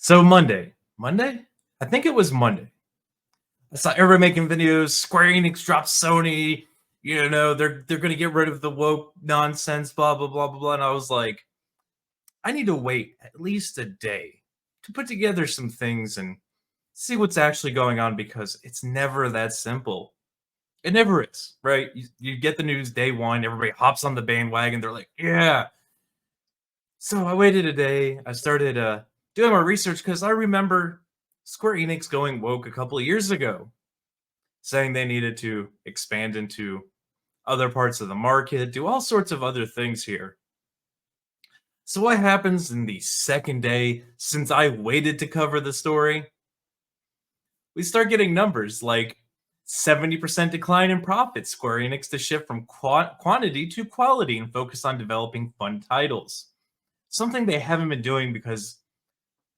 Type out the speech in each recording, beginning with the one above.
So Monday, I think it was Monday. I saw everybody making videos. Square Enix dropped Sony. They're gonna get rid of the woke nonsense. Blah blah blah blah blah. And I was like, I need to wait at least a day to put together some things and see what's actually going on because it's never that simple. It never is, right? You get the news day one. Everybody hops on the bandwagon. They're like, yeah. So I waited a day. I started doing my research because I remember Square Enix going woke a couple of years ago, saying they needed to expand into other parts of the market, do all sorts of other things here. So what happens in the second day since I waited to cover the story? We start getting numbers like 70% decline in profits. Square Enix to shift from quantity to quality and focus on developing fun titles. Something they haven't been doing because,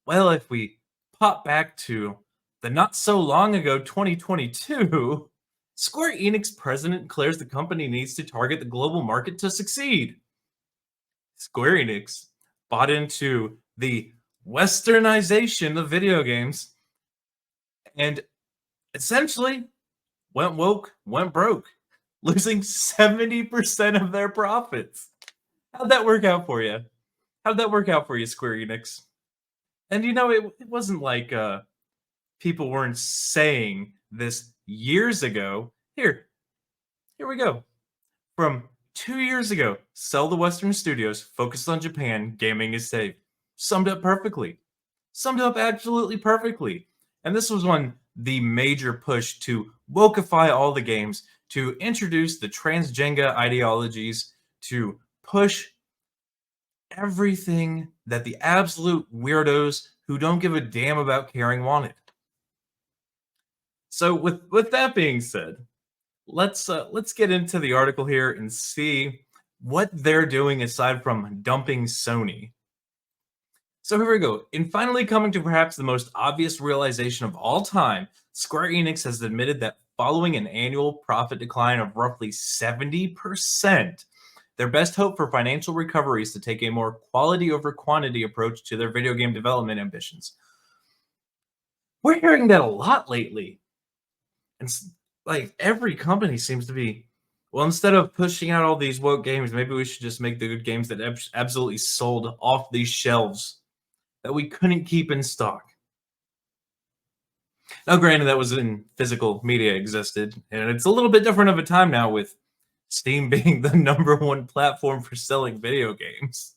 well, if we pop back to the not so long ago 2022, Square Enix president declares the company needs to target the global market to succeed. Square Enix bought into the westernization of video games and essentially went woke, went broke, losing 70% of their profits. How'd that work out for you? How'd that work out for you, Square Enix? And it wasn't like people weren't saying this years ago. Here we go. From 2 years ago, sell the Western studios, focus on Japan, gaming is safe. Summed up perfectly. Summed up absolutely perfectly. And this was when the major push to wokeify all the games, to introduce the transgender ideologies, to push everything that the absolute weirdos who don't give a damn about caring wanted. So with that being said, let's get into the article here and see what they're doing aside from dumping Sony. So here we go. In finally coming to perhaps the most obvious realization of all time, Square Enix has admitted that following an annual profit decline of roughly 70%, their best hope for financial recovery is to take a more quality over quantity approach to their video game development ambitions. We're hearing that a lot lately. And like every company seems to be, well, instead of pushing out all these woke games, maybe we should just make the good games that absolutely sold off these shelves that we couldn't keep in stock. Now, granted, that was when physical media existed, and it's a little bit different of a time now with Steam being the #1 platform for selling video games.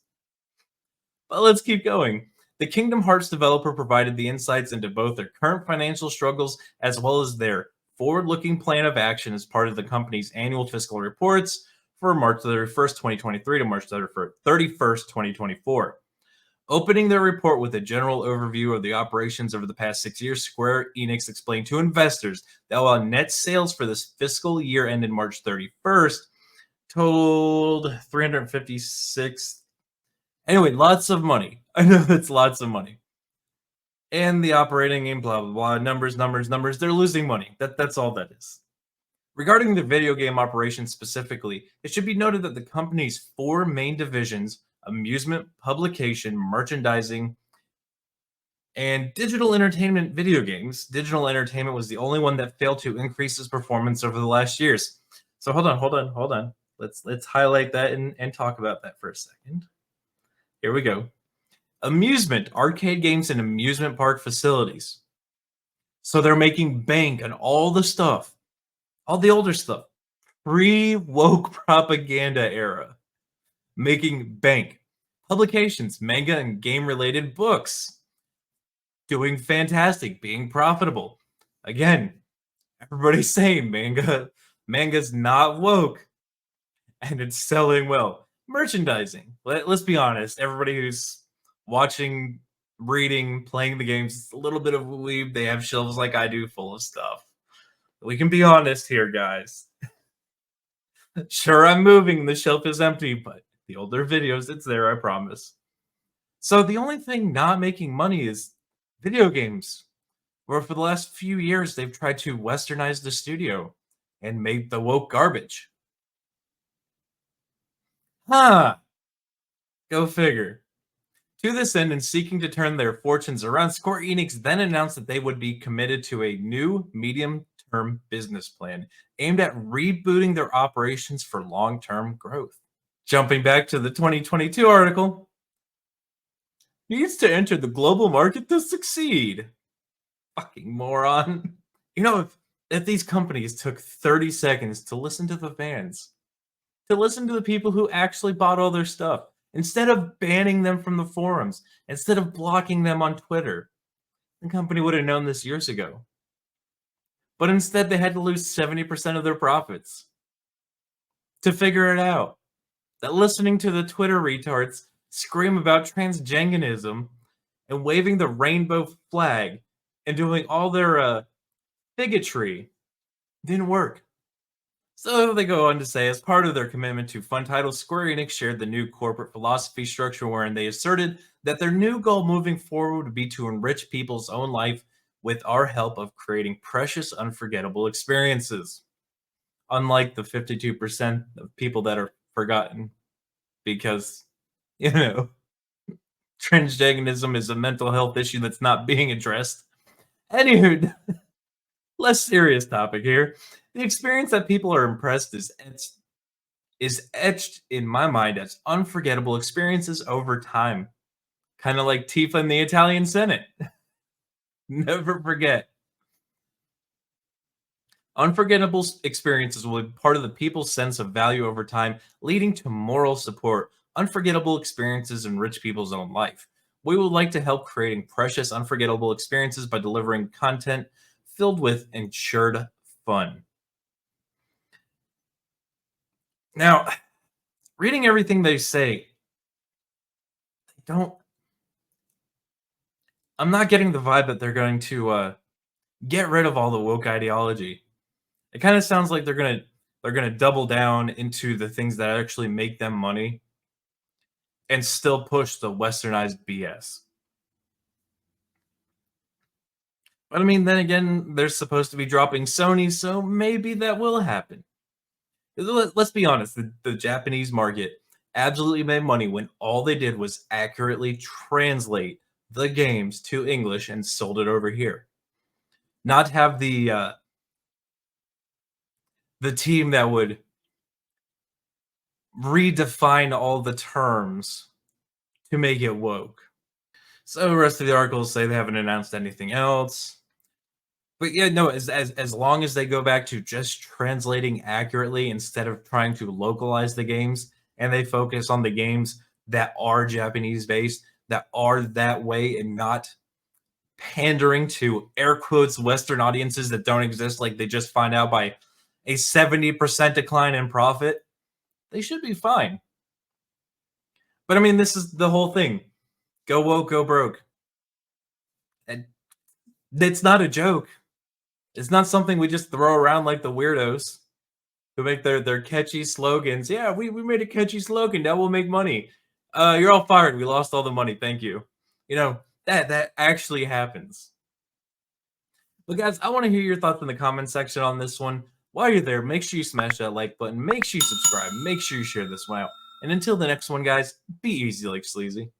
But let's keep going. The Kingdom Hearts developer provided the insights into both their current financial struggles as well as their forward-looking plan of action as part of the company's annual fiscal reports for March 31st, 2023 to March 31st, 2024. Opening their report with a general overview of the operations over the past 6 years, Square Enix explained to investors that while net sales for this fiscal year ended March 31st totaled 356. Anyway, lots of money. I know that's lots of money. And the operating and blah, blah, blah, numbers. They're losing money. That's all that is. Regarding the video game operations specifically, it should be noted that the company's 4 main divisions, amusement, publication, merchandising, and digital entertainment video games. Digital entertainment was the only one that failed to increase its performance over the last years. So hold on. Let's highlight that and talk about that for a second. Here we go. Amusement, arcade games, and amusement park facilities. So they're making bank on all the stuff, all the older stuff, pre-woke propaganda era. Making bank. Publications, manga and game-related books. Doing fantastic, being profitable. Again, everybody's saying manga's not woke, and it's selling well. Merchandising. Let's be honest, everybody who's watching, reading, playing the games, it's a little bit of a weeb. They have shelves like I do full of stuff. We can be honest here, guys. Sure, I'm moving, the shelf is empty, but the older videos, it's there, I promise. So the only thing not making money is video games, where for the last few years, they've tried to westernize the studio and make the woke garbage. Huh. Go figure. To this end, and seeking to turn their fortunes around, Square Enix then announced that they would be committed to a new medium-term business plan aimed at rebooting their operations for long-term growth. Jumping back to the 2022 article, needs to enter the global market to succeed. Fucking moron. You know, if these companies took 30 seconds to listen to the fans, to listen to the people who actually bought all their stuff, instead of banning them from the forums, instead of blocking them on Twitter, the company would have known this years ago. But instead, they had to lose 70% of their profits to figure it out. That listening to the Twitter retards scream about transgenderism and waving the rainbow flag and doing all their bigotry didn't work. So they go on to say, as part of their commitment to fun titles, Square Enix shared the new corporate philosophy structure wherein they asserted that their new goal moving forward would be to enrich people's own life with our help of creating precious, unforgettable experiences. Unlike the 52% of people that are forgotten because, transgenderism is a mental health issue that's not being addressed. Anywho, less serious topic here. The experience that people are impressed is etched in my mind as unforgettable experiences over time. Kind of like Tifa in the Italian Senate. Never forget. Unforgettable experiences will be part of the people's sense of value over time, leading to moral support. Unforgettable experiences enrich people's own life. We would like to help creating precious, unforgettable experiences by delivering content filled with ensured fun. Now, reading everything they say, I'm not getting the vibe that they're going to get rid of all the woke ideology. It kind of sounds like they're gonna double down into the things that actually make them money and still push the westernized BS. But I mean, then again, they're supposed to be dropping Sony, so maybe that will happen. Let's be honest, the Japanese market absolutely made money when all they did was accurately translate the games to English and sold it over here. Not have the team that would redefine all the terms to make it woke. So the rest of the articles say they haven't announced anything else. But yeah, no, as long as they go back to just translating accurately instead of trying to localize the games, and they focus on the games that are Japanese based, that are that way, and not pandering to air quotes Western audiences that don't exist, like they just find out by a 70% decline in profit, they should be fine. But I mean, this is the whole thing. Go woke, go broke. And it's not a joke. It's not something we just throw around like the weirdos who make their catchy slogans. Yeah, we made a catchy slogan. Now we'll make money. You're all fired. We lost all the money. Thank you. That actually happens. But guys, I want to hear your thoughts in the comment section on this one. While you're there, make sure you smash that like button. Make sure you subscribe. Make sure you share this one out. And until the next one, guys, be easy like sleazy.